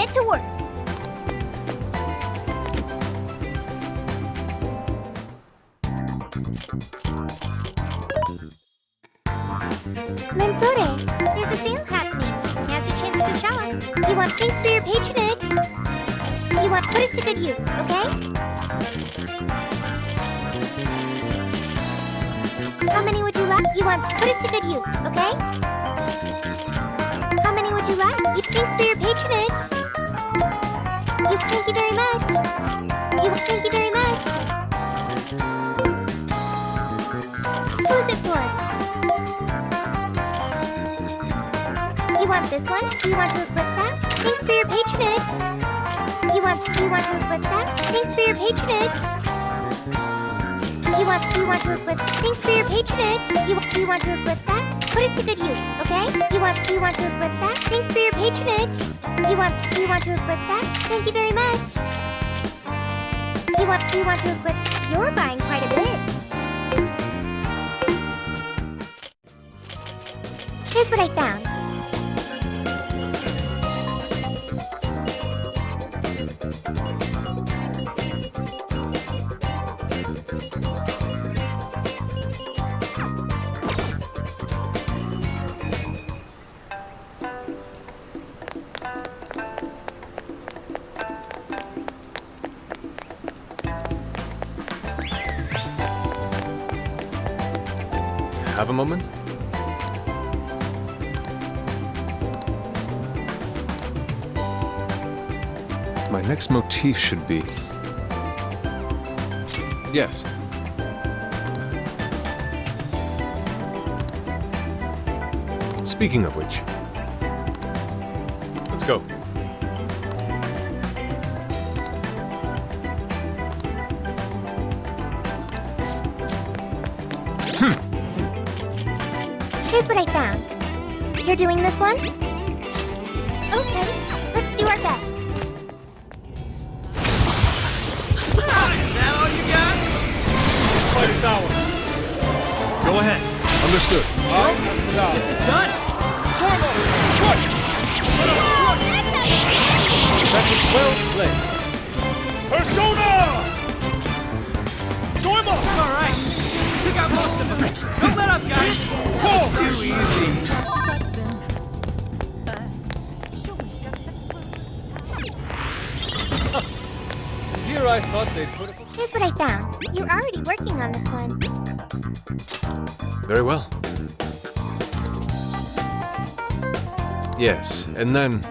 get to work. Mensore, there's a sale happening. Now's your chance to shop. You want thanks for your patronage. You want put it to good use, okay? How many would you like? You want put it to good use, okay? How many would you like? Thanks for your patronage. Thank you very much. Thank you very much. Who's it for? You want this one? Do you want to equip that? Thanks for your patronage. You want to equip that? Thanks for your patronage. You want to equip? Thanks for your patronage. You want to equip that? Put it to good use, okay? You want to equip that? Thanks for your patronage. You want to equip that? Thank you very much. You want to equip? You're buying quite a bit. Here's what I found. Have a moment? My next motif should be... Yes. Speaking of which, let's go. Here's what I found. You're doing this one? Okay, let's do our best. Is that all you got? This fight is ours. Go ahead. Understood. Let's get this done. That was well played. Persona! Dormo! All right. Took out most of them. Don't let up, guys. It's too easy. Here I thought they'd put it... Here's what I found. You're already working on this one. Very well. Yes, and then...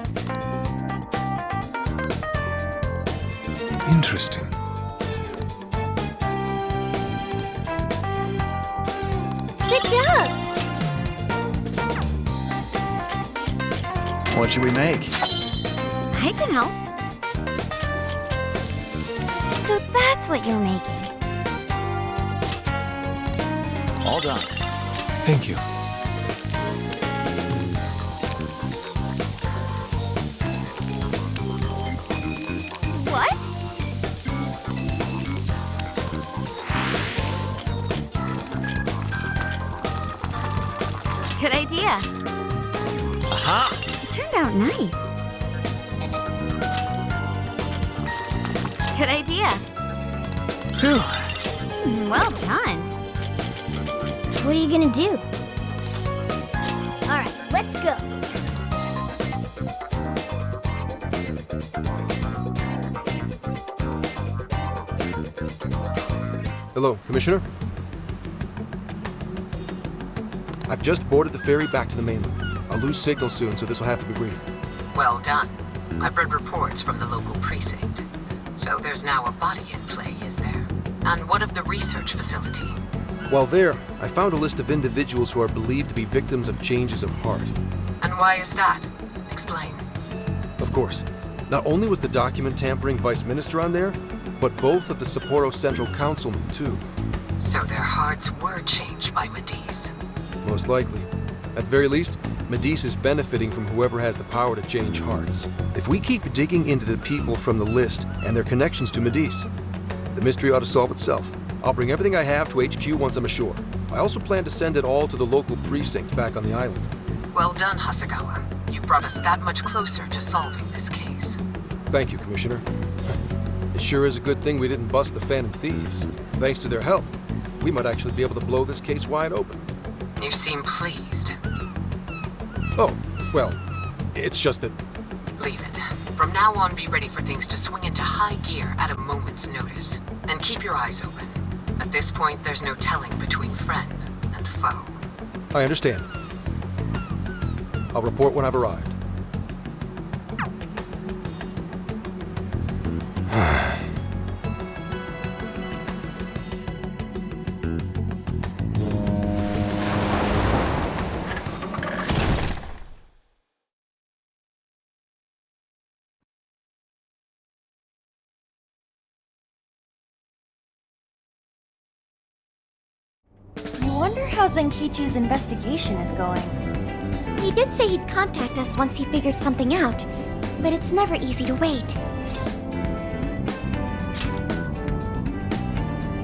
Interesting. Good job! What should we make? I can help. So that's what you're making. All done. Thank you. What? Good idea. Aha! It turned out nice. Good idea. Phew. Well done. What are you gonna do? All right, let's go. Hello, Commissioner. I've just boarded the ferry back to the mainland. I'll lose signal soon, so this will have to be brief. Well done. I've read reports from the local precinct. So there's now a body in play, is there? And what of the research facility? While there, I found a list of individuals who are believed to be victims of changes of heart. And why is that? Explain. Of course, not only was the document tampering vice minister on there, but both of the Sapporo Central Councilmen, too. So their hearts were changed by Mediz. Most likely. At the very least, Mediz is benefiting from whoever has the power to change hearts. If we keep digging into the people from the list and their connections to Mediz, the mystery ought to solve itself. I'll bring everything I have to HQ once I'm ashore. I also plan to send it all to the local precinct back on the island. Well done, Hasegawa. You've brought us that much closer to solving this case. Thank you, Commissioner. It sure is a good thing we didn't bust the Phantom Thieves. Thanks to their help, we might actually be able to blow this case wide open. You seem pleased. Oh, well, it's just that... Leave it. From now on, be ready for things to swing into high gear at a moment's notice. And keep your eyes open. At this point, there's no telling between friend and foe. I understand. I'll report when I've arrived. I wonder how Zenkichi's investigation is going. He did say he'd contact us once he figured something out, but it's never easy to wait.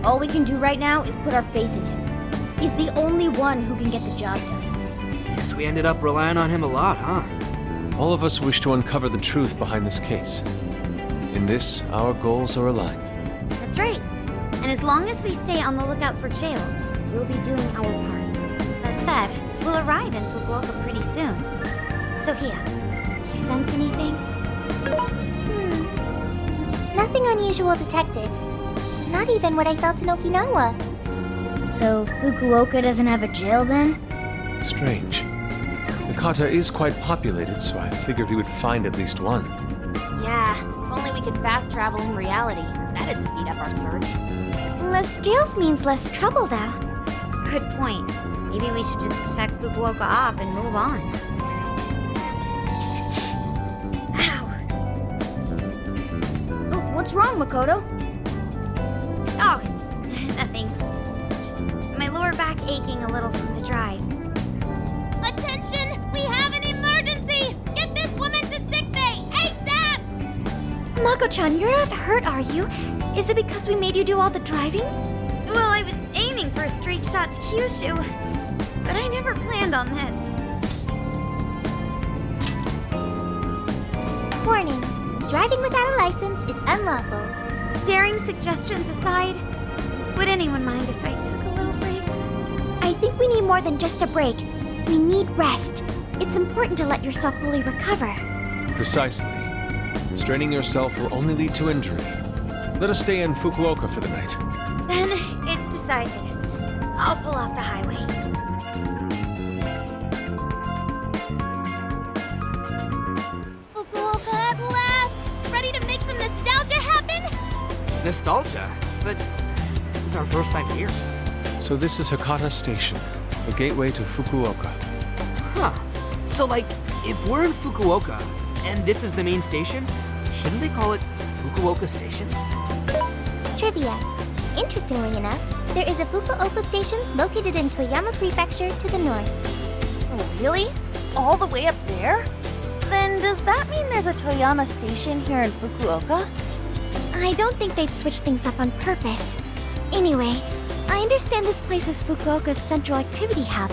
All we can do right now is put our faith in him. He's the only one who can get the job done. Guess we ended up relying on him a lot, huh? All of us wish to uncover the truth behind this case. In this, our goals are aligned. That's right. And as long as we stay on the lookout for jails, we'll be doing our part. That said, we'll arrive in Fukuoka pretty soon. Sophia, do you sense anything? Nothing unusual detected. Not even what I felt in Okinawa. So Fukuoka doesn't have a jail then? Strange. Hakata is quite populated, so I figured we would find at least one. Yeah, if only we could fast travel in reality. That'd speed up our search. Less jails means less trouble, though. Good point. Maybe we should just check Fukuoka off and move on. Ow! Oh, what's wrong, Makoto? Oh, it's nothing. Just my lower back aching a little from the drive. Attention! We have an emergency! Get this woman to sickbay, ASAP! Mako-chan, you're not hurt, are you? Is it because we made you do all the driving? Well, I was aiming for a straight shot to Kyushu, but I never planned on this. Warning. Driving without a license is unlawful. Daring suggestions aside, would anyone mind if I took a little break? I think we need more than just a break. We need rest. It's important to let yourself fully recover. Precisely. Straining yourself will only lead to injury. Let us stay in Fukuoka for the night. Then it's decided. I'll pull off the highway. Fukuoka at last! Ready to make some nostalgia happen? Nostalgia? But this is our first time here. So this is Hakata Station, the gateway to Fukuoka. Huh. So, like, if we're in Fukuoka, and this is the main station, shouldn't they call it Fukuoka Station? Trivia. Interestingly enough, there is a Fukuoka station located in Toyama Prefecture to the north. Oh, really? All the way up there? Then does that mean there's a Toyama station here in Fukuoka? I don't think they'd switch things up on purpose. Anyway, I understand this place is Fukuoka's central activity hub.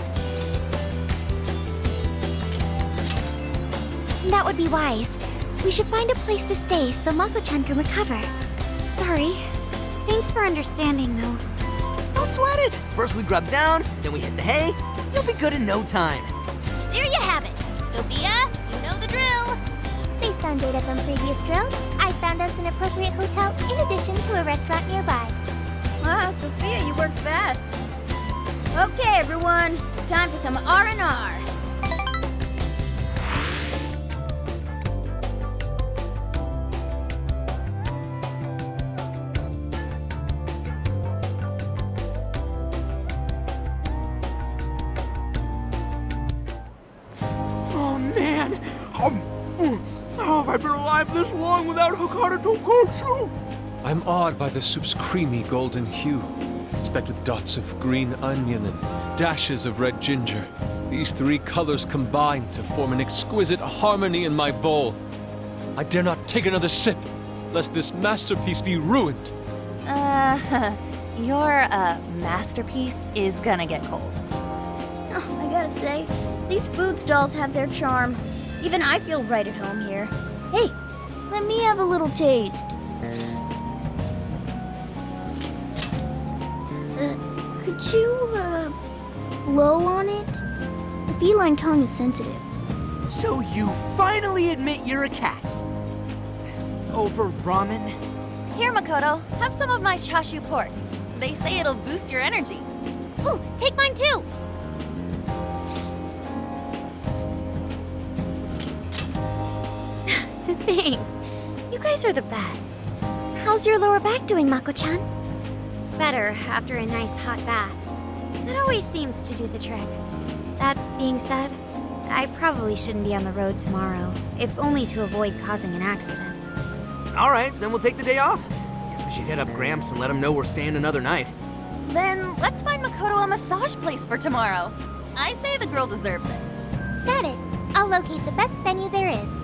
That would be wise. We should find a place to stay so Mako-chan can recover. Sorry. Thanks for understanding, though. Don't sweat it. First we grub down, then we hit the hay. You'll be good in no time. There you have it. Sophia, you know the drill. Based on data from previous drills, I found us an appropriate hotel in addition to a restaurant nearby. Wow, Sophia, you work fast. Okay, everyone. It's time for some R&R. Oh, man. How have I been alive this long without Hakata Tonkotsu? I'm awed by the soup's creamy golden hue, specked with dots of green onion and dashes of red ginger. These three colors combine to form an exquisite harmony in my bowl. I dare not take another sip, lest this masterpiece be ruined. Your, masterpiece is gonna get cold. Oh, I gotta say, these food stalls have their charm. Even I feel right at home here. Hey, let me have a little taste. Could you, blow on it? The feline tongue is sensitive. So you finally admit you're a cat. Over ramen? Here, Makoto, have some of my chashu pork. They say it'll boost your energy. Ooh, take mine too! Thanks. You guys are the best. How's your lower back doing, Mako-chan? Better after a nice hot bath. That always seems to do the trick. That being said, I probably shouldn't be on the road tomorrow, if only to avoid causing an accident. All right, then we'll take the day off. Guess we should hit up Gramps and let him know we're staying another night. Then let's find Makoto a massage place for tomorrow. I say the girl deserves it. Got it. I'll locate the best venue there is.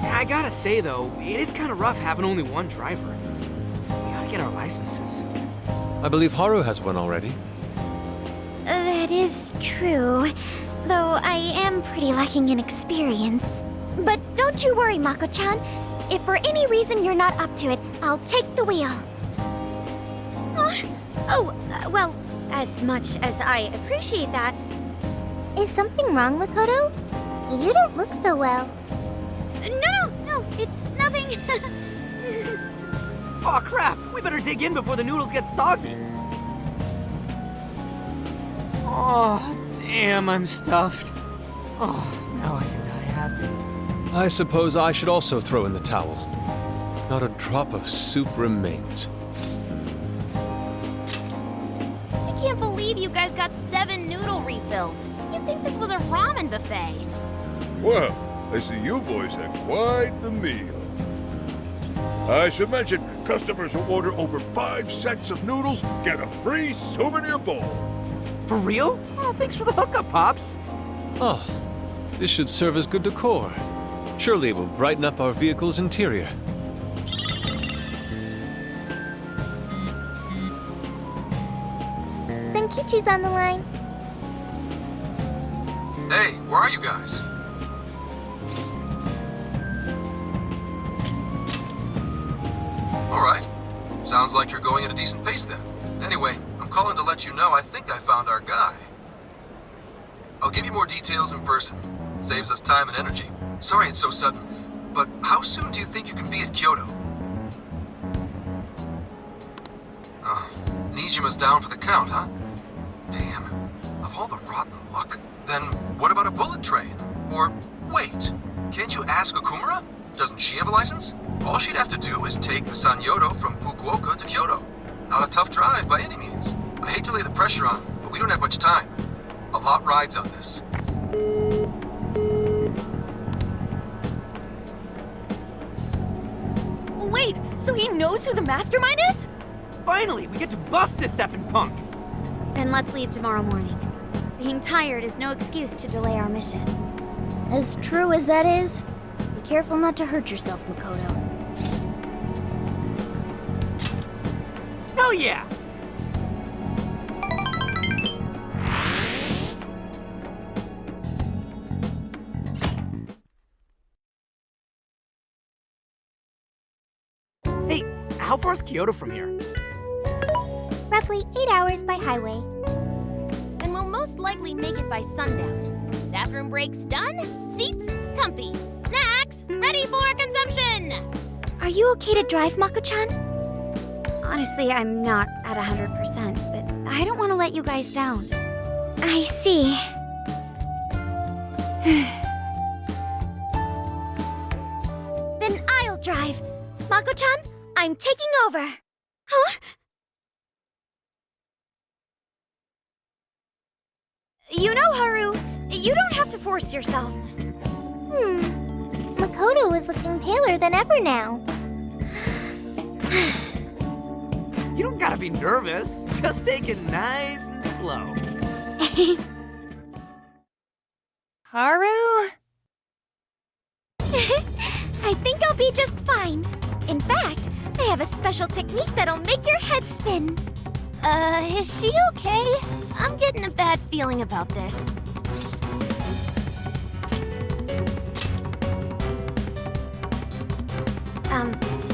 I gotta say, though, it is kind of rough having only one driver. We gotta get our licenses soon. I believe Haru has one already. That is true, though I am pretty lacking in experience. But don't you worry, Mako-chan. If for any reason you're not up to it, I'll take the wheel. Well, as much as I appreciate that. Is something wrong, Makoto? You don't look so well. No, it's nothing. Oh crap! We better dig in before the noodles get soggy. Oh, damn, I'm stuffed. Oh, now I can die happy. I suppose I should also throw in the towel. Not a drop of soup remains. I can't believe you guys got 7 noodle refills. You'd think this was a ramen buffet. Well, I see you boys had quite the meal. I should mention, customers who order over 5 sets of noodles get a free souvenir bowl. For real? Oh, thanks for the hookup, Pops. Oh, this should serve as good decor. Surely it will brighten up our vehicle's interior. Zenkichi's on the line. Hey, where are you guys? All right. Sounds like you're going at a decent pace then. Anyway, I'm calling to let you know I think I found our guy. I'll give you more details in person. Saves us time and energy. Sorry it's so sudden, but how soon do you think you can be at Kyoto? Nijima's down for the count, huh? Damn. Of all the rotten luck. Then what about a bullet train? Or, wait, can't you ask Okumura? Doesn't she have a license? All she'd have to do is take the Sanyodo from Fukuoka to Kyoto. Not a tough drive by any means. I hate to lay the pressure on, but we don't have much time. A lot rides on this. Wait, so he knows who the Mastermind is? Finally, we get to bust this effing punk. Then let's leave tomorrow morning. Being tired is no excuse to delay our mission. As true as that is, be careful not to hurt yourself, Makoto. Hell yeah! Hey, how far is Kyoto from here? Roughly 8 hours by highway. And we'll most likely make it by sundown. Bathroom breaks done, seats comfy, snacks ready for consumption! Are you okay to drive, Mako-chan? Honestly, I'm not at 100%, but I don't want to let you guys down. I see. Then I'll drive. Mako-chan, I'm taking over. Huh? You know, Haru, you don't have to force yourself. Makoto is looking paler than ever now. You don't gotta be nervous. Just take it nice and slow. Haru? I think I'll be just fine. In fact, I have a special technique that'll make your head spin. Is she okay? I'm getting a bad feeling about this.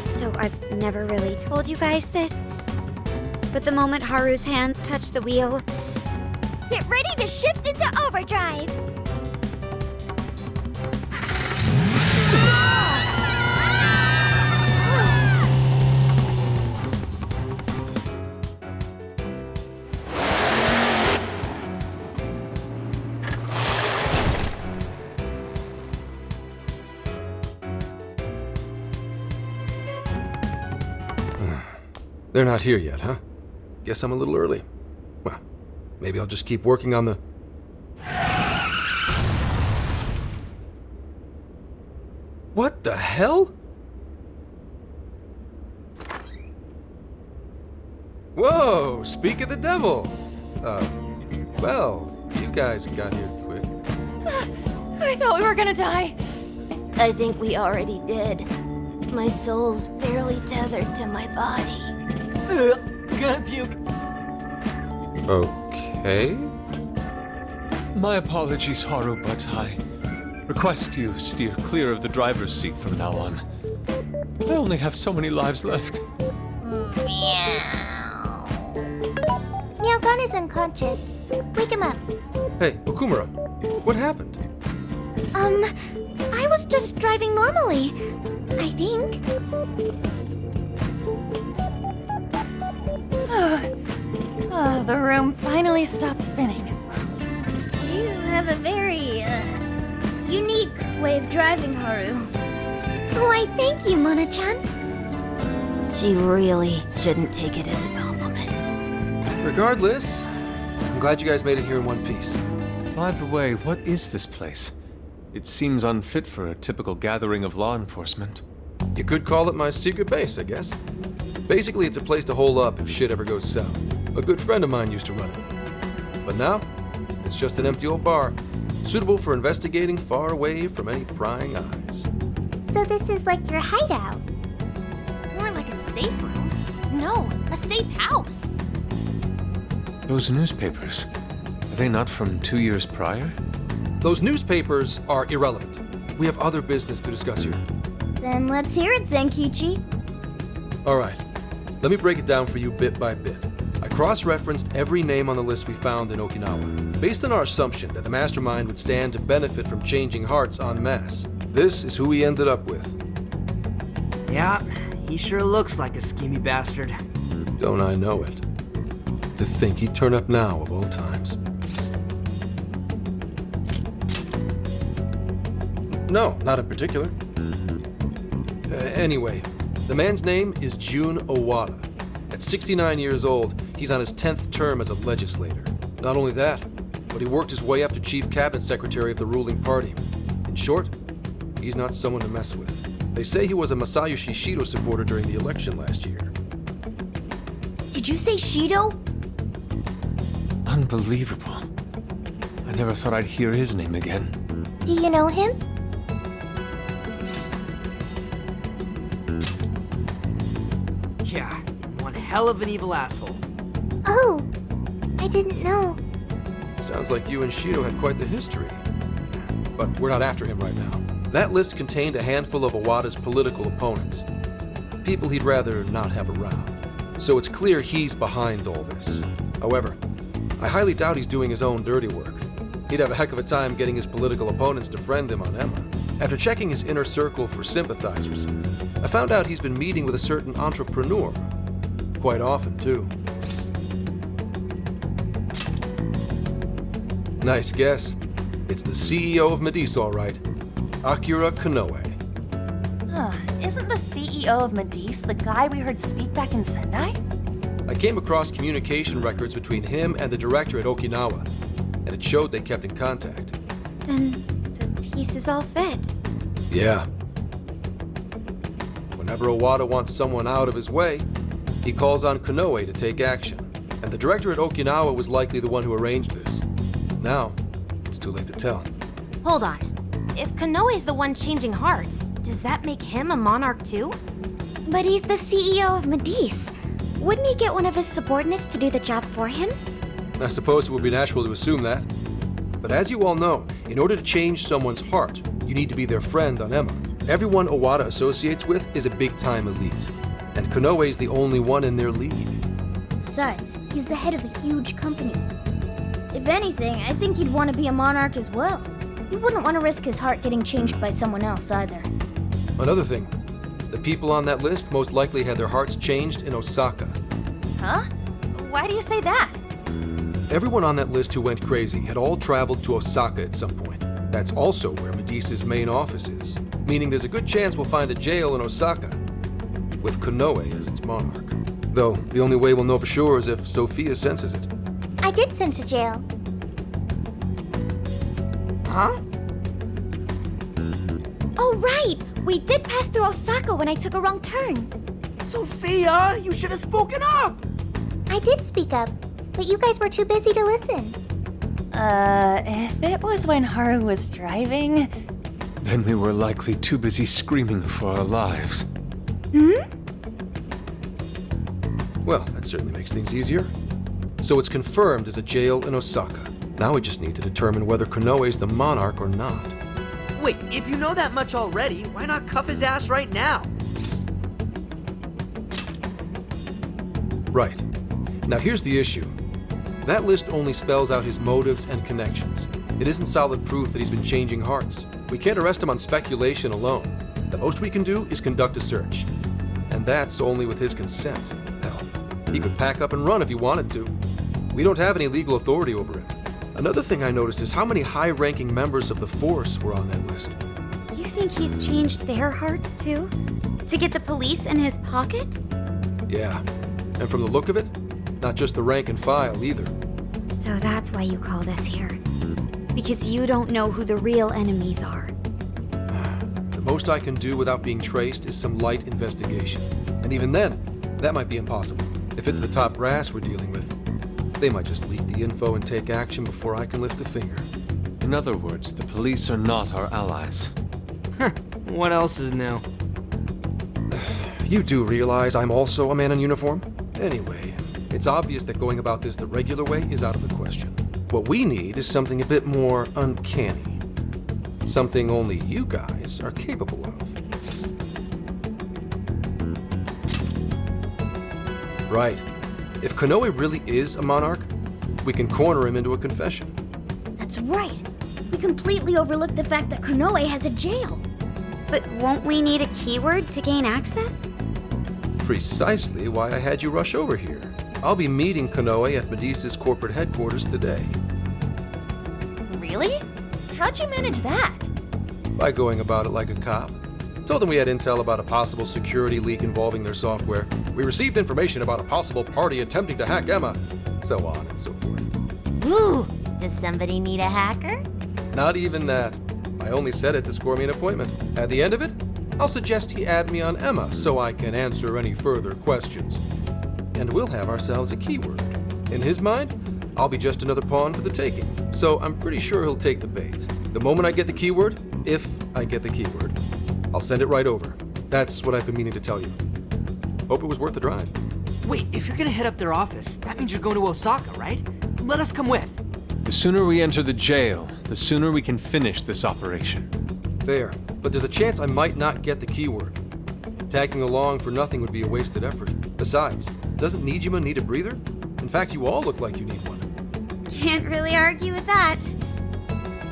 So I've never really told you guys this, but the moment Haru's hands touch the wheel, Get ready to shift into overdrive! They're not here yet, huh? Guess I'm a little early. Well, maybe I'll just keep working on the... What the hell? Whoa, speak of the devil. Well, you guys got here quick. I thought we were gonna die. I think we already did. My soul's barely tethered to my body. Gonna puke. Okay. My apologies, Haru, but I request you steer clear of the driver's seat from now on. I only have so many lives left. Meow. Meowgon is unconscious. Wake him up. Hey, Okumura, what happened? I was just driving normally, I think. Oh, the room finally stopped spinning. You have a very, unique way of driving, Haru. Why, thank you, Mona-chan. She really shouldn't take it as a compliment. Regardless, I'm glad you guys made it here in one piece. By the way, what is this place? It seems unfit for a typical gathering of law enforcement. You could call it my secret base, I guess. Basically, it's a place to hole up if shit ever goes south. A good friend of mine used to run it. But now, it's just an empty old bar, suitable for investigating far away from any prying eyes. So this is like your hideout. More like a safe room. No, a safe house. Those newspapers, are they not from 2 years prior? Those newspapers are irrelevant. We have other business to discuss here. Then let's hear it, Zenkichi. All right, let me break it down for you bit by bit. I cross-referenced every name on the list we found in Okinawa, based on our assumption that the Mastermind would stand to benefit from changing hearts en masse. This is who we ended up with. Yeah, he sure looks like a schemy bastard. Don't I know it? To think he'd turn up now, of all times. No, not in particular. Anyway, the man's name is Jun Owada. At 69 years old, he's on his 10th term as a legislator. Not only that, but he worked his way up to chief cabinet secretary of the ruling party. In short, he's not someone to mess with. They say he was a Masayoshi Shido supporter during the election last year. Did you say Shido? Unbelievable. I never thought I'd hear his name again. Do you know him? Yeah, one hell of an evil asshole. Oh, I didn't know. Sounds like you and Shido had quite the history. But we're not after him right now. That list contained a handful of Owada's political opponents. People he'd rather not have around. So it's clear he's behind all this. However, I highly doubt he's doing his own dirty work. He'd have a heck of a time getting his political opponents to friend him on Emma. After checking his inner circle for sympathizers, I found out he's been meeting with a certain entrepreneur. Quite often, too. Nice guess. It's the CEO of Medice, all right. Akira Konoe. Isn't the CEO of Medice the guy we heard speak back in Sendai? I came across communication records between him and the director at Okinawa, and it showed they kept in contact. then the pieces all fit. Yeah. Whenever Owada wants someone out of his way, he calls on Konoe to take action. And the director at Okinawa was likely the one who arranged this. Now, it's too late to tell. Hold on. If Konoe's the one changing hearts, does that make him a monarch too? But he's the CEO of Medice. Wouldn't he get one of his subordinates to do the job for him? I suppose it would be natural to assume that. But as you all know, in order to change someone's heart, you need to be their friend on Emma. Everyone Owada associates with is a big-time elite, and Konoe's the only one in their league. Besides, he's the head of a huge company. If anything, I think he'd want to be a monarch as well. He wouldn't want to risk his heart getting changed by someone else either. Another thing, the people on that list most likely had their hearts changed in Osaka. Huh? Why do you say that? Everyone on that list who went crazy had all traveled to Osaka at some point. That's also where Medea's main office is, meaning there's a good chance we'll find a jail in Osaka, with Konoe as its monarch. Though, the only way we'll know for sure is if Sophia senses it. I did sense a jail. Huh? Oh, right! We did pass through Osaka when I took a wrong turn. Sophia, you should have spoken up! I did speak up, but you guys were too busy to listen. If it was when Haru was driving... Then we were likely too busy screaming for our lives. Well, that certainly makes things easier. So it's confirmed as a jail in Osaka. Now we just need to determine whether Konoe's the monarch or not. Wait, if you know that much already, why not cuff his ass right now? Right. Now here's the issue. That list only spells out his motives and connections. It isn't solid proof that he's been changing hearts. We can't arrest him on speculation alone. The most we can do is conduct a search. And that's only with his consent. Hell, he could pack up and run if he wanted to. We don't have any legal authority over him. Another thing I noticed is how many high-ranking members of the force were on that list. You think he's changed their hearts too? To get the police in his pocket? Yeah, and from the look of it, not just the rank and file either. So that's why you called us here. Because you don't know who the real enemies are. The most I can do without being traced is some light investigation. And even then, that might be impossible. If it's the top brass we're dealing with, they might just leak the info and take action before I can lift a finger. In other words, the police are not our allies. What else is new? You do realize I'm also a man in uniform? Anyway, it's obvious that going about this the regular way is out of the question. What we need is something a bit more uncanny. Something only you guys are capable of. Right. If Konoe really is a monarch, we can corner him into a confession. That's right. We completely overlooked the fact that Konoe has a jail. But won't we need a keyword to gain access? Precisely why I had you rush over here. I'll be meeting Konoe at Medea's corporate headquarters today. Really? How'd you manage that? By going about it like a cop. Told them we had intel about a possible security leak involving their software. We received information about a possible party attempting to hack Emma, so on and so forth. Ooh, does somebody need a hacker? Not even that. I only said it to score me an appointment. At the end of it, I'll suggest he add me on Emma so I can answer any further questions. And we'll have ourselves a keyword. In his mind, I'll be just another pawn for the taking, so I'm pretty sure he'll take the bait. The moment I get the keyword, if I get the keyword, I'll send it right over. That's what I've been meaning to tell you. Hope it was worth the drive. Wait, if you're gonna head up their office, that means you're going to Osaka, right? Let us come with. The sooner we enter the jail, the sooner we can finish this operation. Fair, but there's a chance I might not get the keyword. Tagging along for nothing would be a wasted effort. Besides, doesn't Nijima need a breather? In fact, you all look like you need one. Can't really argue with that.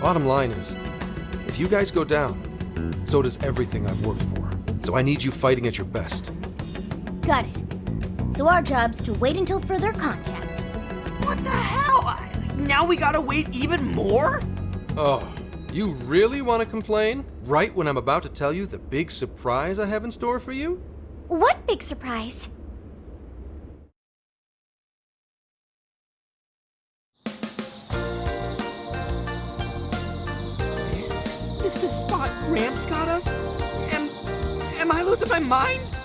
Bottom line is, if you guys go down, so does everything I've worked for. So I need you fighting at your best. Got it. So our job's to wait until further contact. What the hell? Now we gotta wait even more? Oh, you really want to complain? Right when I'm about to tell you the big surprise I have in store for you? What big surprise? This is the spot Gramps got us? Am I losing my mind?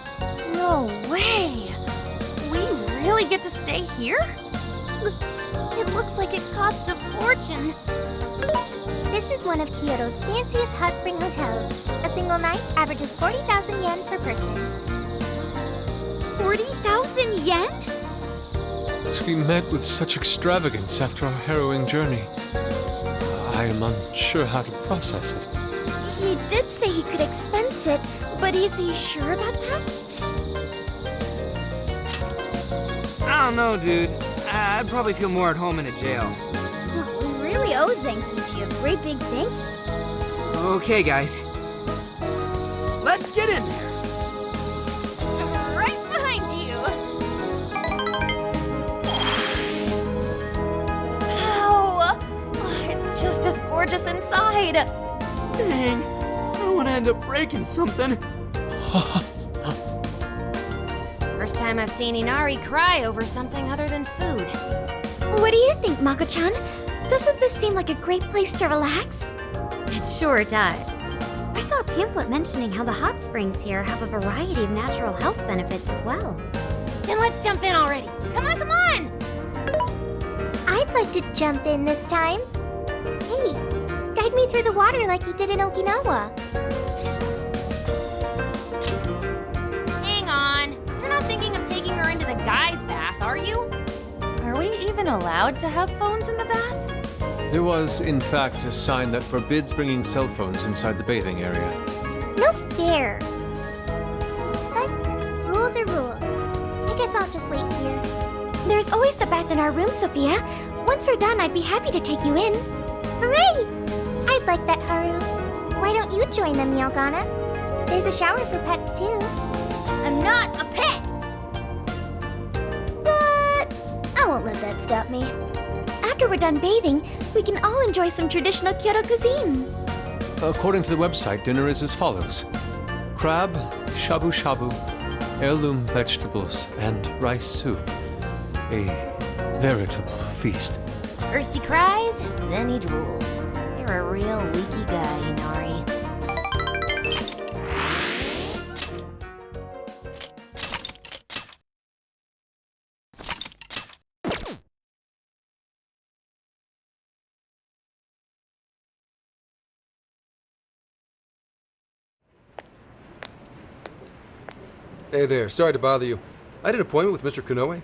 No way! We really get to stay here? It looks like it costs a fortune. This is one of Kyoto's fanciest hot spring hotels. A single night averages 40,000 yen per person. 40,000 yen? To be met with such extravagance after our harrowing journey, I am unsure how to process it. He did say he could expense it, but is he sure about that? I don't know, dude. I'd probably feel more at home in a jail. Well, we really owe Zenkichi a great big thank you. Okay, guys. Let's get in there. Right behind you. Ow! Oh, it's just as gorgeous inside. Dang, I don't want to end up breaking something. First time I've seen Inari cry over something other than food. What do you think, Mako-chan? Doesn't this seem like a great place to relax? It sure does. I saw a pamphlet mentioning how the hot springs here have a variety of natural health benefits as well. Then let's jump in already. Come on, come on! I'd like to jump in this time. Hey, guide me through the water like you did in Okinawa. Hang on. You're not thinking of taking her into the guys' bath, are you? Are we even allowed to have phones in the bath? There was, in fact, a sign that forbids bringing cell phones inside the bathing area. No fair. But rules are rules. I guess I'll just wait here. There's always the bath in our room, Sophia. Once we're done, I'd be happy to take you in. Hooray! I'd like that, Haru. Why don't you join them, Yogana? There's a shower for pets, too. I'm not a pet! But I won't let that stop me. After we're done bathing, we can all enjoy some traditional Kyoto cuisine. According to the website, dinner is as follows: crab, shabu shabu, heirloom vegetables, and rice soup. A veritable feast. First he cries, then he drools. You're a real leaky guy, Inari. Hey there, sorry to bother you. I had an appointment with Mr. Konoe.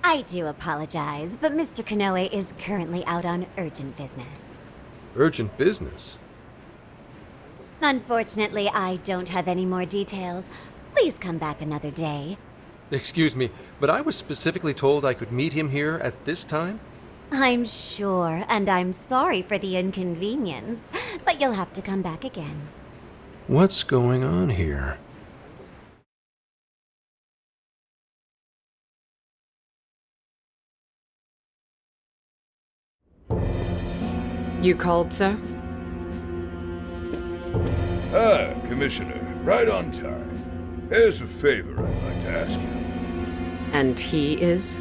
I do apologize, but Mr. Konoe is currently out on urgent business. Urgent business? Unfortunately, I don't have any more details. Please come back another day. Excuse me, but I was specifically told I could meet him here at this time? I'm sure, and I'm sorry for the inconvenience, but you'll have to come back again. What's going on here? You called, sir? Ah, Commissioner, right on time. Here's a favor I'd like to ask you. And he is?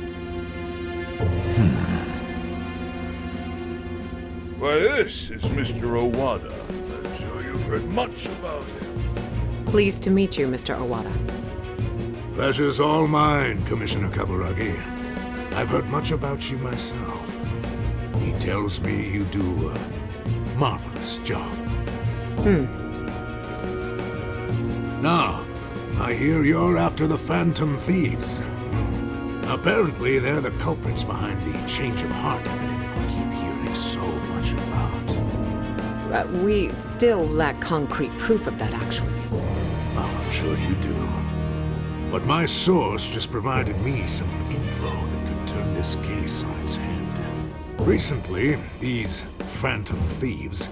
Why, this is Mr. Owada. I'm sure you've heard much about him. Pleased to meet you, Mr. Owada. Pleasure's all mine, Commissioner Kaburagi. I've heard much about you myself. He tells me you do a marvelous job. Now, I hear you're after the Phantom Thieves. Apparently, they're the culprits behind the change of heart epidemic we keep hearing so much about. We still lack concrete proof of that, actually. Well, I'm sure you do. But my source just provided me some info that could turn this case on its head. Recently, these Phantom Thieves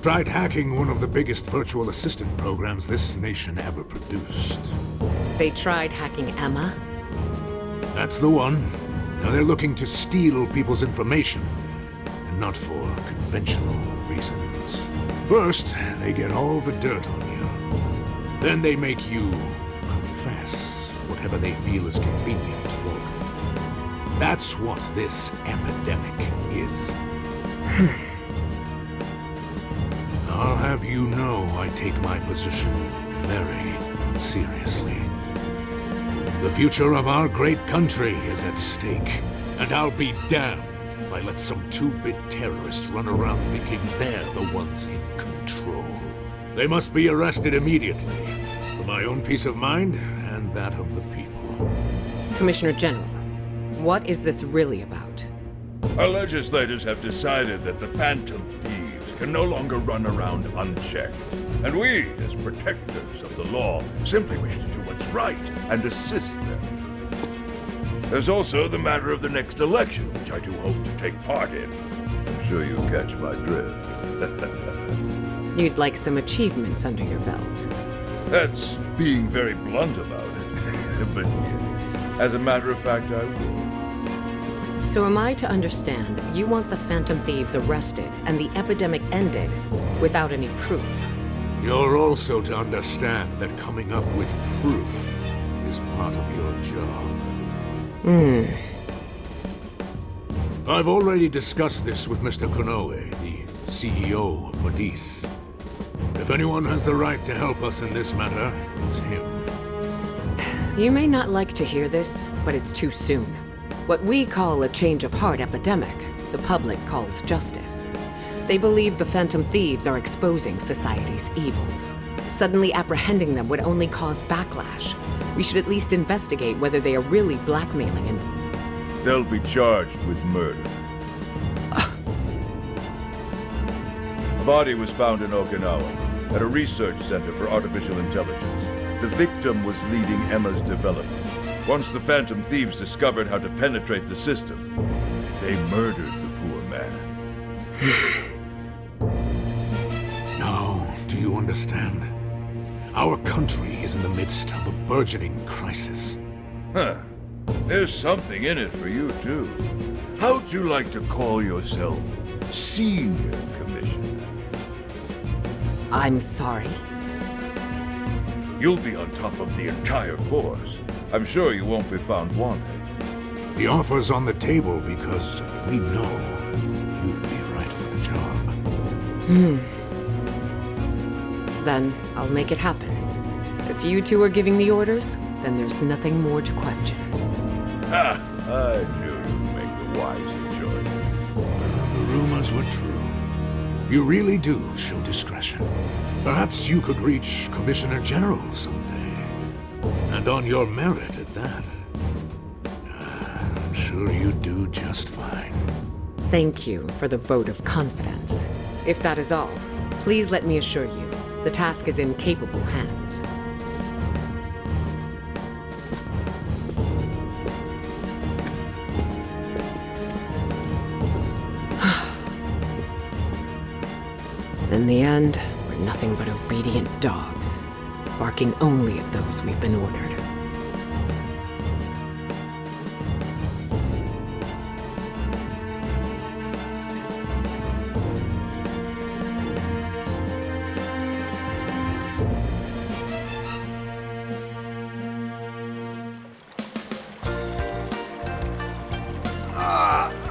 tried hacking one of the biggest virtual assistant programs this nation ever produced. They tried hacking Emma? That's the one. Now they're looking to steal people's information, and not for conventional reasons. First, they get all the dirt on you. Then they make you confess whatever they feel is convenient for them. That's what this epidemic is. I'll have you know I take my position very seriously. The future of our great country is at stake, and I'll be damned if I let some two-bit terrorists run around thinking they're the ones in control. They must be arrested immediately, for my own peace of mind and that of the people. Commissioner General, what is this really about? Our legislators have decided that the Phantom Thieves can no longer run around unchecked. And we, as protectors of the law, simply wish to do what's right and assist them. There's also the matter of the next election, which I do hope to take part in. I'm sure you catch my drift. You'd like some achievements under your belt. That's being very blunt about it. But yes, as a matter of fact, I will. So am I to understand you want the Phantom Thieves arrested and the epidemic ended without any proof? You're also to understand that coming up with proof is part of your job. I've already discussed this with Mr. Konoe, the CEO of Medis. If anyone has the right to help us in this matter, it's him. You may not like to hear this, but it's too soon. What we call a change of heart epidemic, the public calls justice. They believe the Phantom Thieves are exposing society's evils. Suddenly apprehending them would only cause backlash. We should at least investigate whether they are really blackmailing and... They'll be charged with murder. A body was found in Okinawa, at a research center for artificial intelligence. The victim was leading Emma's development. Once the Phantom Thieves discovered how to penetrate the system, they murdered the poor man. Now, do you understand? Our country is in the midst of a burgeoning crisis. Huh. There's something in it for you, too. How'd you like to call yourself Senior Commissioner? I'm sorry? You'll be on top of the entire force. I'm sure you won't be found wanting. The offer's on the table because we know you'd be right for the job. Then I'll make it happen. If you two are giving the orders, then there's nothing more to question. Ah, I knew you'd make the wiser choice. The rumors were true. You really do show discretion. Perhaps you could reach Commissioner General someday. And on your merit at that. I'm sure you'd do just fine. Thank you for the vote of confidence. If that is all, please let me assure you, the task is in capable hands. In the end, we're nothing but obedient dogs, barking only at those we've been ordered.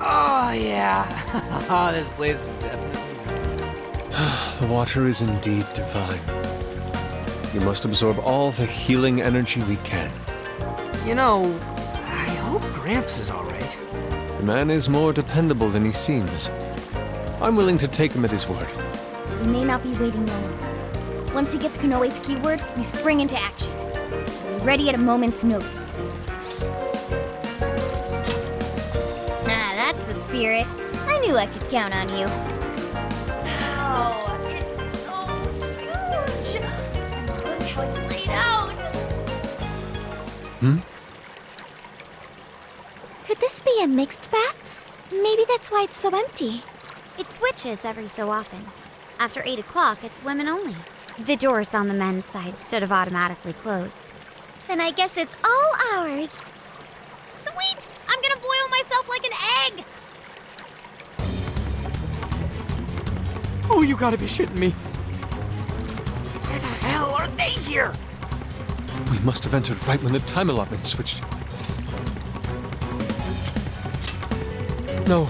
Oh, yeah. This place is definitely... The water is indeed divine. You must absorb all the healing energy we can. You know, I hope Gramps is all right. The man is more dependable than he seems. I'm willing to take him at his word. We may not be waiting long. Once he gets Konoe's keyword, we spring into action. So be ready at a moment's notice. Ah, that's the spirit. I knew I could count on you. Wow, it's so huge! And look how it's laid out! Could this be a mixed bath? Maybe that's why it's so empty. It switches every so often. After 8 o'clock, it's women only. The doors on the men's side should have automatically closed. Then I guess it's all ours. Sweet! I'm gonna boil myself like an egg! Oh, you gotta be shitting me. Why the hell are they here? We must have entered right when the time allotment switched. No,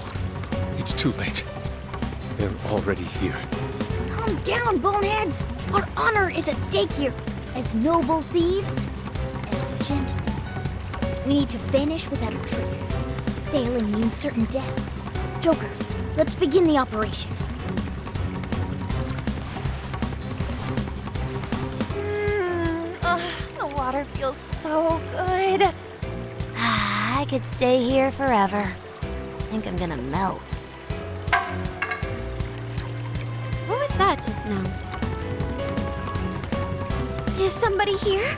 it's too late. They're already here. Calm down, boneheads! Our honor is at stake here. As noble thieves, as gentle. We need to vanish without a trace. Failing means certain death. Joker, let's begin the operation. The water feels so good. I could stay here forever. I think I'm gonna melt. What was that just now? Is somebody here?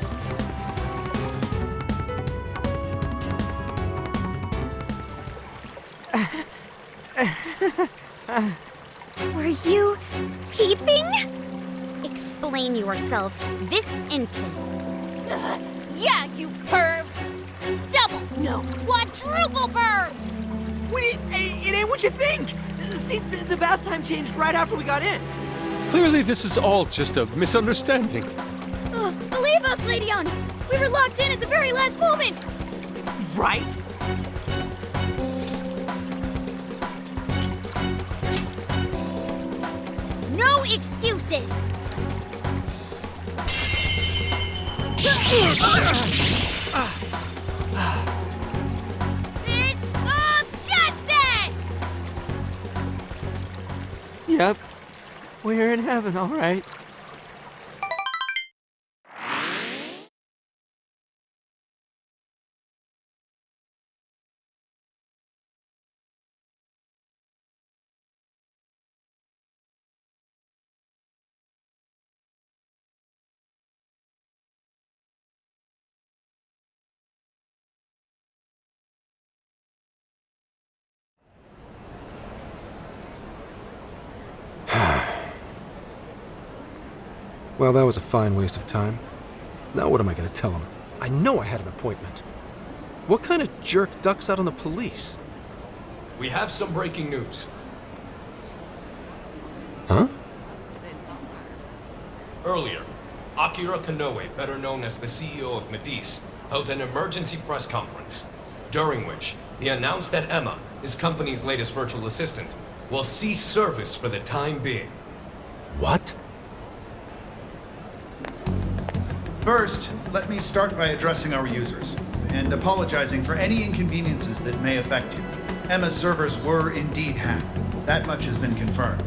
Were you peeping? Explain yourselves this instant. Yeah, you pervs! Double, no, quadruple pervs! Wait, it ain't what you think! See, the bath time changed right after we got in. Clearly, this is all just a misunderstanding. Believe us, Lady Ann! We were locked in at the very last moment! Right? No excuses! Fist of justice! Yep. We're in heaven, all right. Well, that was a fine waste of time. Now what am I going to tell him? I know I had an appointment. What kind of jerk ducks out on the police? We have some breaking news. Huh? Earlier, Akira Konoe, better known as the CEO of Medice, held an emergency press conference, during which he announced that Emma, his company's latest virtual assistant, will cease service for the time being. What? First, let me start by addressing our users and apologizing for any inconveniences that may affect you. Emma's servers were indeed hacked. That much has been confirmed.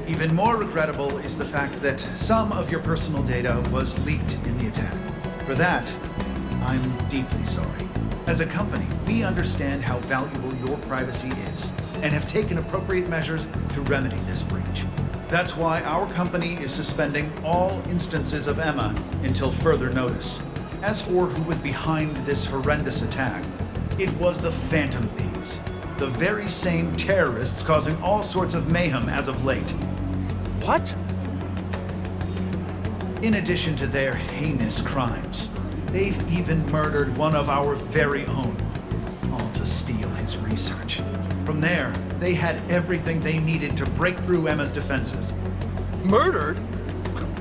Even more regrettable is the fact that some of your personal data was leaked in the attack. For that, I'm deeply sorry. As a company, we understand how valuable your privacy is and have taken appropriate measures to remedy this breach. That's why our company is suspending all instances of Emma until further notice. As for who was behind this horrendous attack, it was the Phantom Thieves, the very same terrorists causing all sorts of mayhem as of late. What? In addition to their heinous crimes, they've even murdered one of our very own, all to steal his research. From there, they had everything they needed to break through Emma's defenses. Murdered?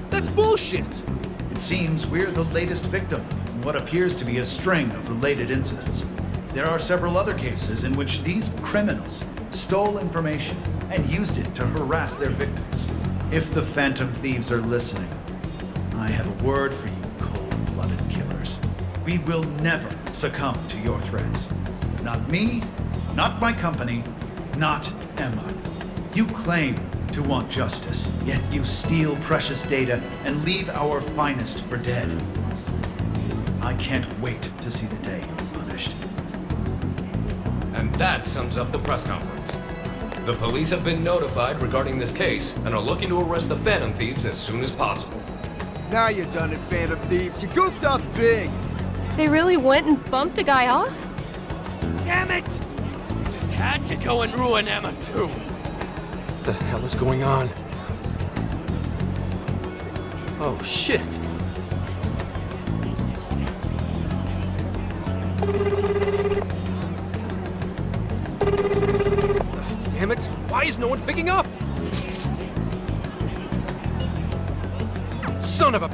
That's bullshit! It seems we're the latest victim in what appears to be a string of related incidents. There are several other cases in which these criminals stole information and used it to harass their victims. If the Phantom Thieves are listening, I have a word for you, cold-blooded killers. We will never succumb to your threats. Not me, not my company, not Emma. You claim to want justice, yet you steal precious data and leave our finest for dead. I can't wait to see the day you're punished. And that sums up the press conference. The police have been notified regarding this case and are looking to arrest the Phantom Thieves as soon as possible. Now you're done it, Phantom Thieves. You goofed up big. They really went and bumped a guy off? Damn it! You just had to go and ruin Emma too. What the hell is going on? Oh, shit. Damn it! Why is no one picking up? Son of a...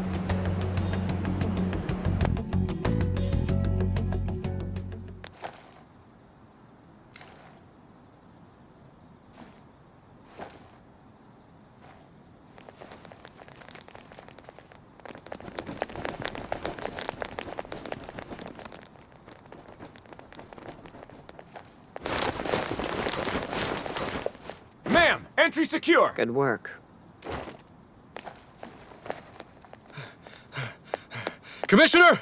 Ma'am, entry secure. Good work. Commissioner!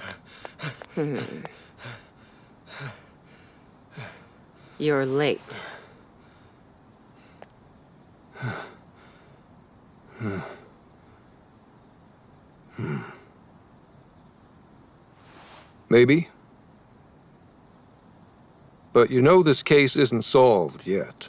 You're late. Maybe. But you know this case isn't solved yet.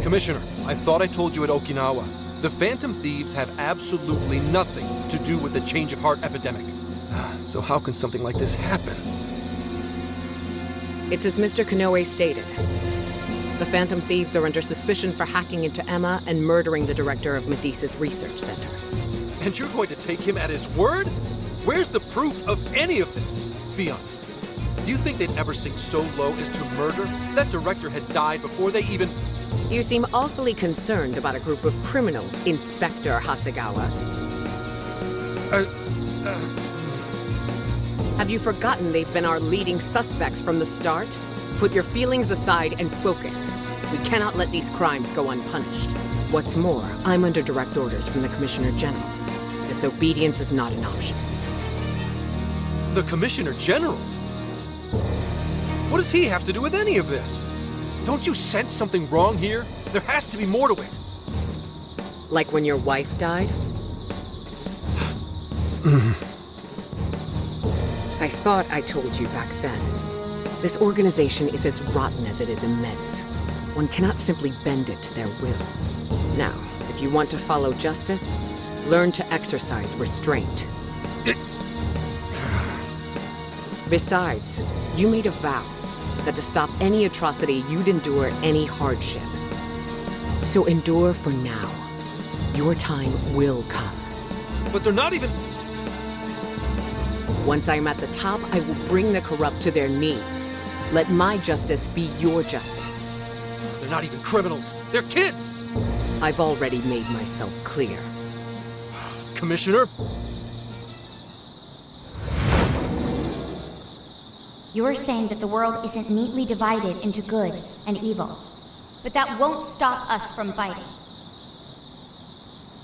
Commissioner, I thought I told you at Okinawa. The Phantom Thieves have absolutely nothing to do with the change of heart epidemic. So how can something like this happen? It's as Mr. Konoe stated. The Phantom Thieves are under suspicion for hacking into Emma and murdering the director of Medea's research center. And you're going to take him at his word? Where's the proof of any of this? Be honest. Do you think they'd ever sink so low as to murder? That director had died before they even... You seem awfully concerned about a group of criminals, Inspector Hasegawa. Have you forgotten they've been our leading suspects from the start? Put your feelings aside and focus. We cannot let these crimes go unpunished. What's more, I'm under direct orders from the Commissioner General. Disobedience is not an option. The Commissioner General? What does he have to do with any of this? Don't you sense something wrong here? There has to be more to it. Like when your wife died? I thought I told you back then. This organization is as rotten as it is immense. One cannot simply bend it to their will. Now, if you want to follow justice, learn to exercise restraint. Besides, you made a vow that to stop any atrocity, you'd endure any hardship. So endure for now. Your time will come. But they're not even... Once I'm at the top, I will bring the corrupt to their knees. Let my justice be your justice. They're not even criminals. They're kids! I've already made myself clear. Commissioner? You're saying that the world isn't neatly divided into good and evil. But that won't stop us from fighting.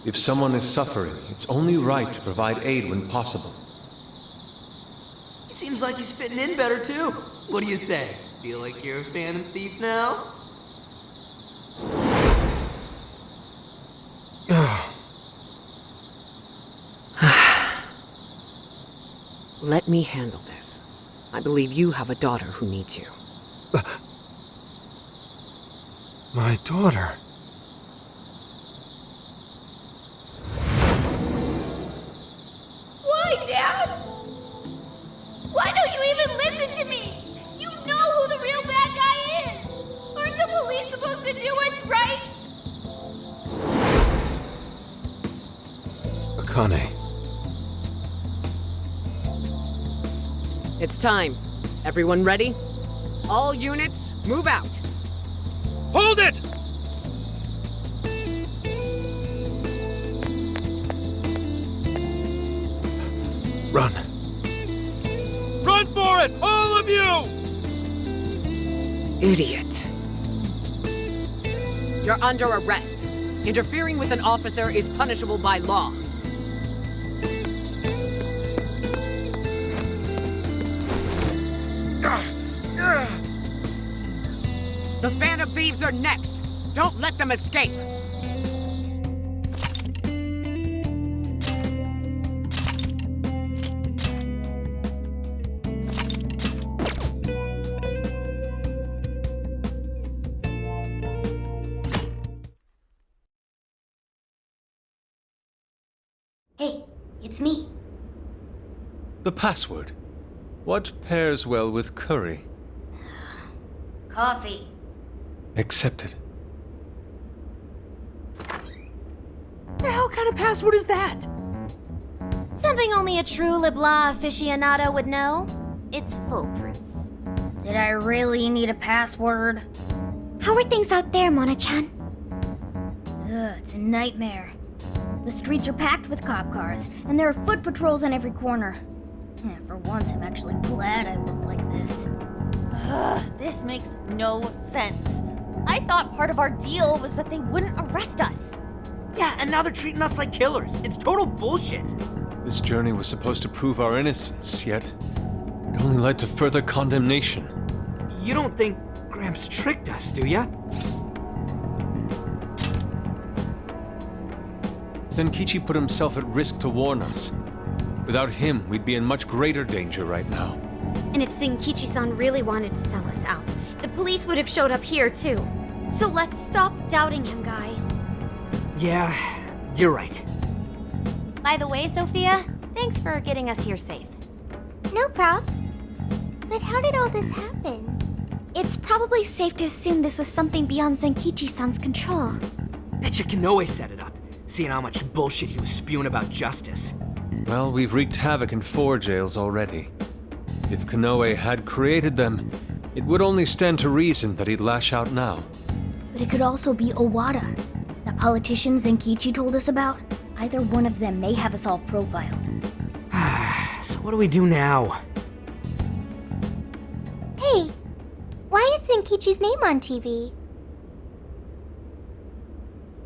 If someone is suffering, it's only right to provide aid when possible. Seems like he's fitting in better, too. What do you say? Feel like you're a Phantom Thief now? Let me handle this. I believe you have a daughter who needs you. My daughter? Why, Dad? Why don't you even listen to me? You know who the real bad guy is! Aren't the police supposed to do what's right? Akane. It's time. Everyone ready? All units, move out! Hold it! Run. Run for it! All of you! Idiot. You're under arrest. Interfering with an officer is punishable by law. The Phantom Thieves are next! Don't let them escape! Hey, it's me. The password. What pairs well with curry? Coffee. Accepted. The hell kind of password is that? Something only a true LeBlanc aficionado would know. It's foolproof. Did I really need a password? How are things out there, Mona-chan? Ugh, it's a nightmare. The streets are packed with cop cars, and there are foot patrols on every corner. Yeah, for once, I'm actually glad I look like this. Ugh, this makes no sense. I thought part of our deal was that they wouldn't arrest us. Yeah, and now they're treating us like killers. It's total bullshit. This journey was supposed to prove our innocence, yet It only led to further condemnation. You don't think Gramps tricked us, do ya? Zenkichi put himself at risk to warn us. Without him, we'd be in much greater danger right now. And if Zenkichi-san really wanted to sell us out, the police would have showed up here too. So let's stop doubting him, guys. Yeah, you're right. By the way, Sophia, thanks for getting us here safe. No prob. But how did all this happen? It's probably safe to assume this was something beyond Zenkichi-san's control. Betcha Konoe set it up, seeing how much bullshit he was spewing about justice. Well, we've wreaked havoc in 4 jails already. If Konoe had created them, it would only stand to reason that he'd lash out now. But it could also be Owada, that politician Zenkichi told us about. Either one of them may have us all profiled. So what do we do now? Hey, why is Zenkichi's name on TV?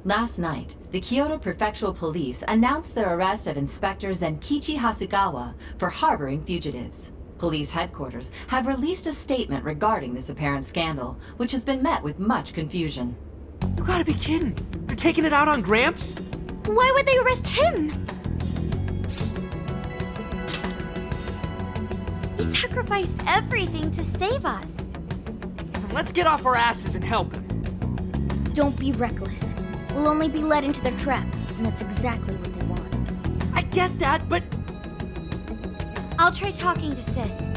Last night, the Kyoto Prefectural Police announced their arrest of Inspector Zenkichi Hasegawa for harboring fugitives. Police headquarters have released a statement regarding this apparent scandal, which has been met with much confusion. You gotta be kidding! They're taking it out on Gramps? Why would they arrest him? He sacrificed everything to save us. Let's get off our asses and help him. Don't be reckless. We'll only be led into their trap, and that's exactly what they want. I get that, but... I'll try talking to Sis.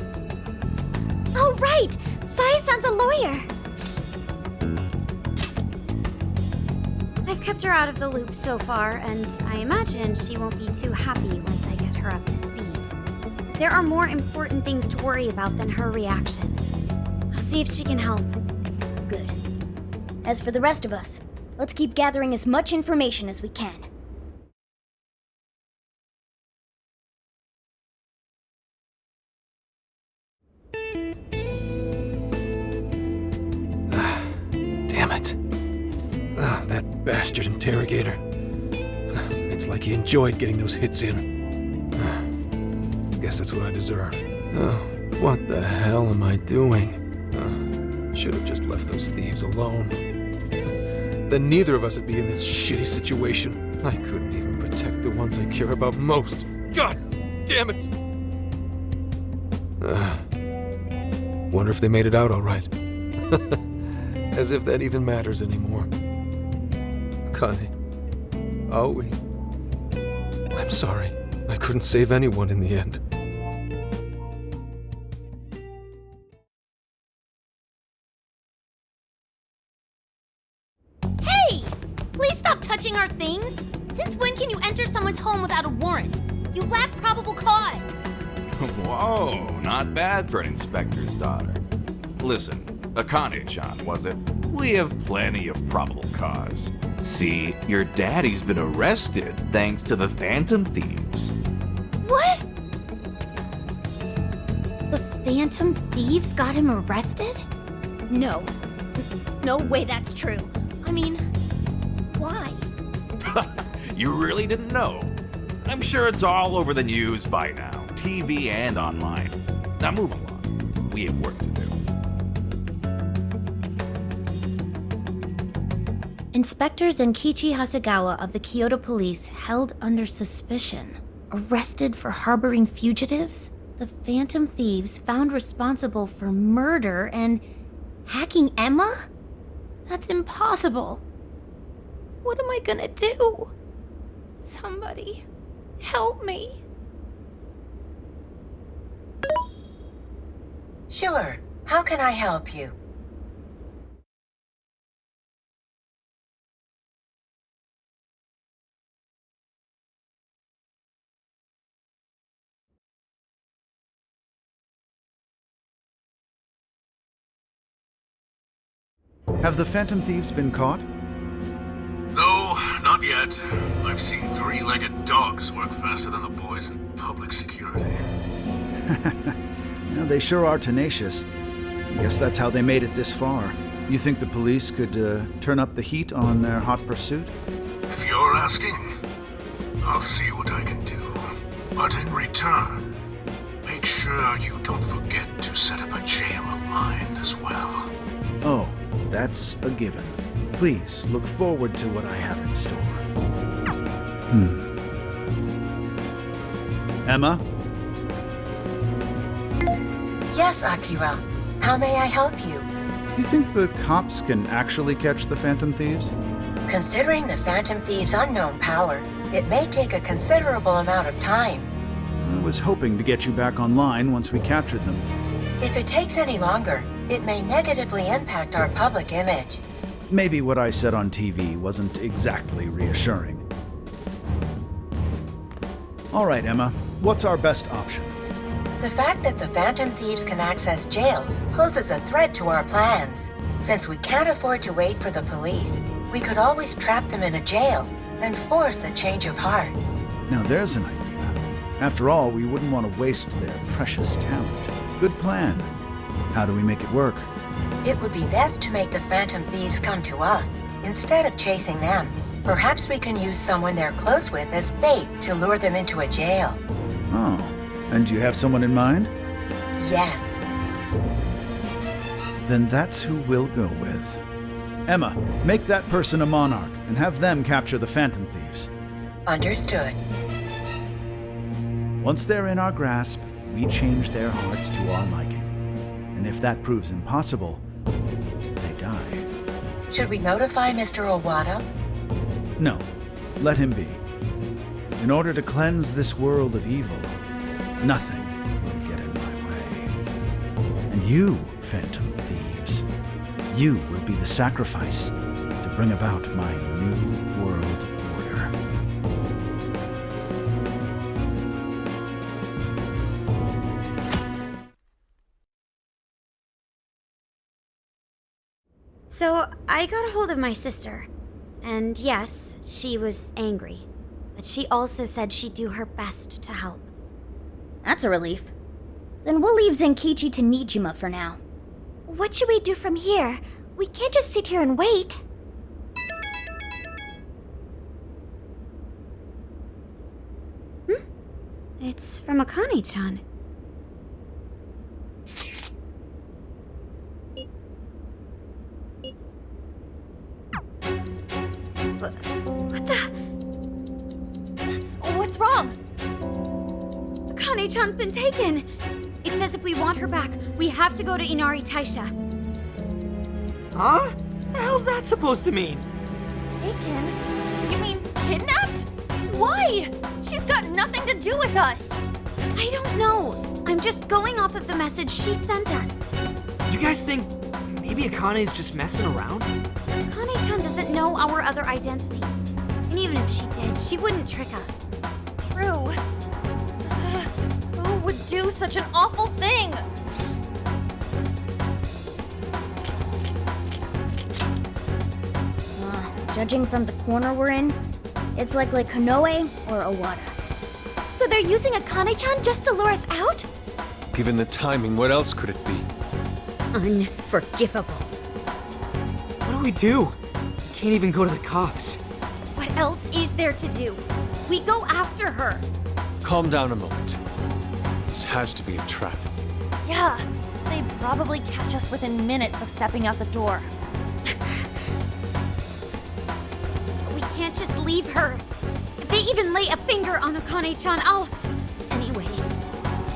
Oh, right! Sai-san's a lawyer! I've kept her out of the loop so far, and I imagine she won't be too happy once I get her up to speed. There are more important things to worry about than her reaction. I'll see if she can help. Good. As for the rest of us, let's keep gathering as much information as we can. Damn it. That bastard interrogator. It's like he enjoyed getting those hits in. Guess that's what I deserve. What the hell am I doing? Should have just left those thieves alone. Then neither of us would be in this shitty situation. I couldn't even protect the ones I care about most. God damn it! Wonder if they made it out all right. As if that even matters anymore. Connie. Aoi. I'm sorry. I couldn't save anyone in the end. Hey! Please stop touching our things! Since when can you enter someone's home without a warrant? You lack probable cause! Whoa, not bad for an inspector's daughter. Listen, Akane-chan, was it? We have plenty of probable cause. See, your daddy's been arrested thanks to the Phantom Thieves. What? The Phantom Thieves got him arrested? No. No way that's true. I mean, why? You really didn't know? I'm sure it's all over the news by now, TV and online. Now move along. We have work to do. Inspector Zenkichi Hasegawa of the Kyoto Police held under suspicion. Arrested for harboring fugitives? The Phantom Thieves found responsible for murder and hacking Emma? That's impossible. What am I gonna do? Somebody, help me. Sure. How can I help you? Have the Phantom Thieves been caught? No, not yet. I've seen three-legged dogs work faster than the boys in public security. Well, they sure are tenacious. Guess that's how they made it this far. You think the police could turn up the heat on their hot pursuit? If you're asking, I'll see what I can do. But in return, make sure sure you don't forget to set up a jail of mine as well. Oh, that's a given. Please look forward to what I have in store. Emma? Yes, Akira. How may I help you? You think the cops can actually catch the Phantom Thieves? Considering the Phantom Thieves' unknown power, it may take a considerable amount of time. I was hoping to get you back online once we captured them. If it takes any longer, it may negatively impact our public image. Maybe what I said on TV wasn't exactly reassuring. All right, Emma, what's our best option? The fact that the Phantom Thieves can access jails poses a threat to our plans. Since we can't afford to wait for the police, we could always trap them in a jail and force a change of heart. Now there's an idea. After all, we wouldn't want to waste their precious talent. Good plan. How do we make it work? It would be best to make the Phantom Thieves come to us, instead of chasing them. Perhaps we can use someone they're close with as bait to lure them into a jail. Oh, and you have someone in mind? Yes. Then that's who we'll go with. Emma, make that person a monarch and have them capture the Phantom Thieves. Understood. Once they're in our grasp, we change their hearts to our liking. And if that proves impossible, they die. Should we notify Mr. Owada? No, let him be. In order to cleanse this world of evil, nothing will get in my way. And you, Phantom Thieves, you will be the sacrifice to bring about my new world order. So, I got a hold of my sister. And yes, she was angry. But she also said she'd do her best to help. That's a relief. Then we'll leave Zenkichi to Nijima for now. What should we do from here? We can't just sit here and wait. It's from Akane-chan. What the? What's wrong? Akane-chan's been taken. It says if we want her back, we have to go to Inari Taisha. Huh? The hell's that supposed to mean? Taken? You mean kidnapped? Why? She's got nothing to do with us. I don't know. I'm just going off of the message she sent us. You guys think maybe Akane's just messing around? Akane-chan doesn't know our other identities. And even if she did, she wouldn't trick us. True. Who would do such an awful thing? Judging from the corner we're in, it's likely Konoe or Owada. So they're using Akane-chan just to lure us out? Given the timing, what else could it be? Unforgivable. What do we do? We can't even go to the cops. What else is there to do? We go after her. Calm down a moment. This has to be a trap. Yeah, they'd probably catch us within minutes of stepping out the door. We can't just leave her. If they even lay a finger on Akane-chan, I'll... Anyway,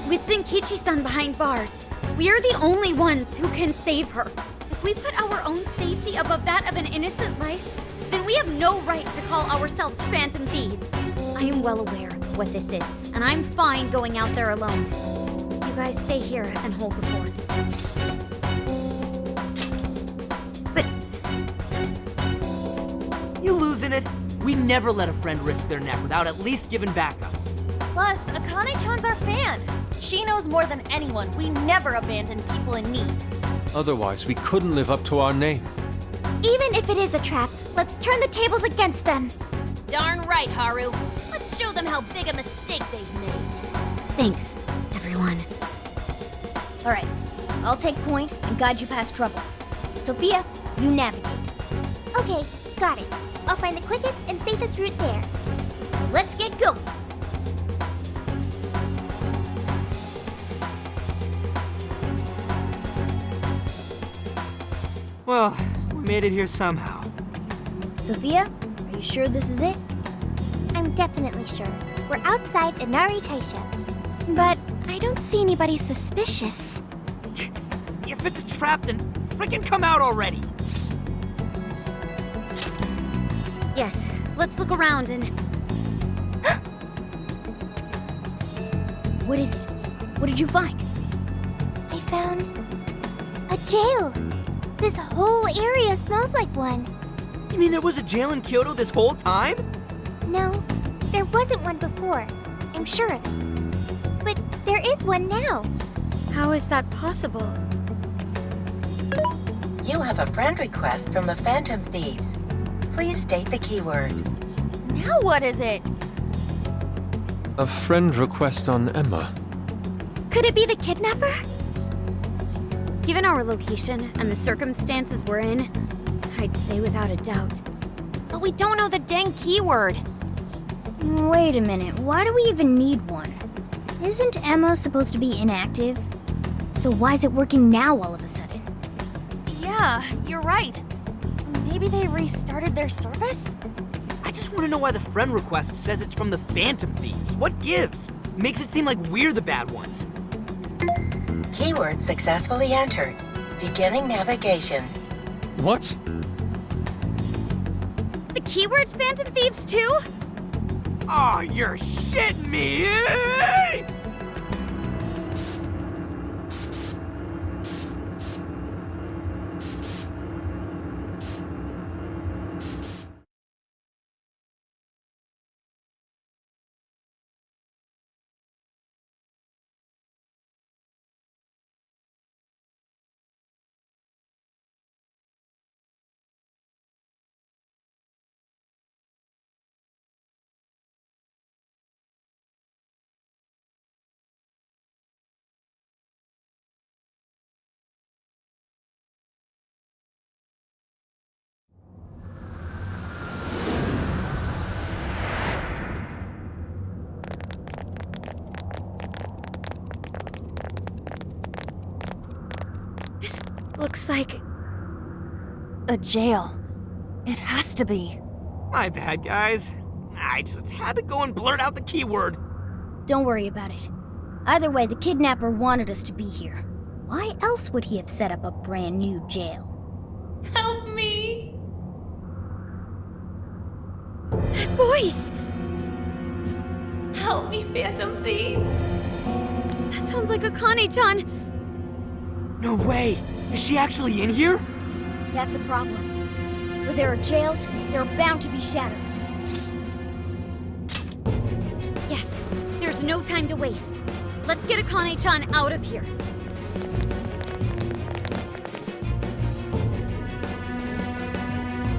with Zenkichi-san behind bars, we're the only ones who can save her. If we put our own safety above that of an innocent life, then we have no right to call ourselves Phantom Thieves. I am well aware of what this is, and I'm fine going out there alone. You guys stay here and hold the fort. But... You losing it? We never let a friend risk their neck without at least giving backup. Plus, Akane-chan's our fan. She knows more than anyone. We never abandon people in need. Otherwise, we couldn't live up to our name. Even if it is a trap, let's turn the tables against them. Darn right, Haru. Let's show them how big a mistake they've made. Thanks, everyone. All right, I'll take point and guide you past trouble. Sophia, you navigate. Okay, got it. I'll find the quickest and safest route there. Let's get going. Well, we made it here somehow. Sophia, are you sure this is it? I'm definitely sure. We're outside Inari Taisha. But I don't see anybody suspicious. If it's a trap, then freaking come out already! Yes, let's look around and... What is it? What did you find? I found a jail. This whole area smells like one. You mean there was a jail in Kyoto this whole time? No, there wasn't one before. I'm sure of it. But there is one now. How is that possible? You have a friend request from the Phantom Thieves. Please state the keyword. Now what is it? A friend request on Emma. Could it be the kidnapper? Given our location and the circumstances we're in, I'd say without a doubt. But we don't know the dang keyword. Wait a minute, why do we even need one? Isn't Emma supposed to be inactive? So why is it working now all of a sudden? Yeah, you're right. Maybe they restarted their service? I just want to know why the friend request says it's from the Phantom Thieves. What gives? Makes it seem like we're the bad ones. Keyword successfully entered. Beginning navigation. What? The keyword's Phantom Thieves too? Oh, you're shitting me! This looks like... a jail. It has to be. My bad, guys. I just had to go and blurt out the keyword. Don't worry about it. Either way, the kidnapper wanted us to be here. Why else would he have set up a brand new jail? Help me! Voice! Help me, Phantom Thieves! That sounds like Akane-chan! No way! Is she actually in here? That's a problem. Where there are jails, there are bound to be shadows. Yes, there's no time to waste. Let's get Akane-chan out of here.